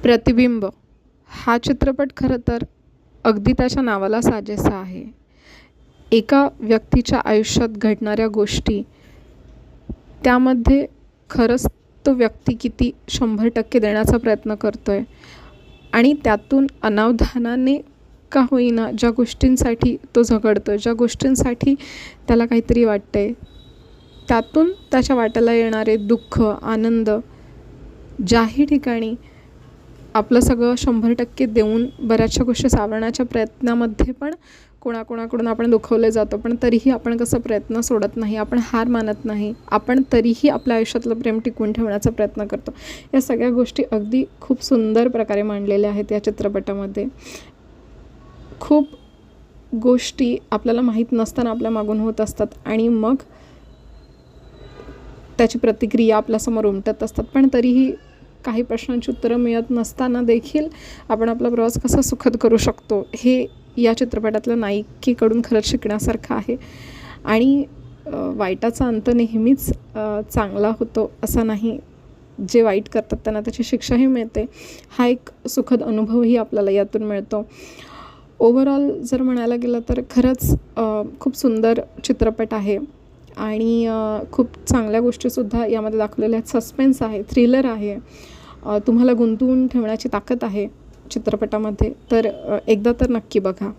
प्रतिबिंब हा चित्रपट खरं तर अगदी त्याच्या नावाला साजेसा आहे. एका व्यक्तीच्या आयुष्यात घडणाऱ्या गोष्टी, त्यामध्ये खरंच तो व्यक्ती किती 100% देण्याचा प्रयत्न करतो आहे आणि त्यातून अनावधानाने का होईना ज्या गोष्टींसाठी तो झगडतो आहे, ज्या गोष्टींसाठी त्याला काहीतरी वाटतं आहे, त्यातून त्याच्या वाट्याला येणारे दुःख, आनंद, ज्याही ठिकाणी आपलं सगळं 100% देऊन बऱ्याचशा गोष्टी सावरण्याच्या प्रयत्नामध्ये पण कोणाकोणाकडून आपण दुखवले जातो, पण तरीही आपण कसं प्रयत्न सोडत नाही, आपण हार मानत नाही, आपण तरीही आपल्या आयुष्यातलं प्रेम टिकवून ठेवण्याचा प्रयत्न करतो. या सगळ्या गोष्टी अगदी खूप सुंदर प्रकारे मांडलेल्या आहेत या चित्रपटामध्ये. खूप गोष्टी आपल्याला माहीत नसताना आपल्या मागून होत असतात आणि मग त्याची प्रतिक्रिया आपल्यासमोर उमटत असतात, पण तरीही काही प्रश्नांची उत्तरं मिळत नसताना देखील आपण आपला प्रवास कसा सुखद करू शकतो हे या चित्रपटातल्या नायिकेकडून खरंच शिकण्यासारखं आहे. आणि वाईटाचा अंत नेहमीच चांगला होतो असं नाही. जे वाईट करतात त्यांना त्याची शिक्षाही मिळते. हा एक सुखद अनुभवही आपल्याला यातून मिळतो. ओव्हरऑल जर म्हणायला गेलं तर खरंच खूप सुंदर चित्रपट आहे आणि खूप चांगल्या गोष्टीसुद्धा यामध्ये दाखवलेल्या आहेत. सस्पेन्स आहे, थ्रिलर आहे, तुम्हाला गुंतवून ठेवण्याची ताकद आहे चित्रपटामध्ये. तर एकदा तर नक्की बघा.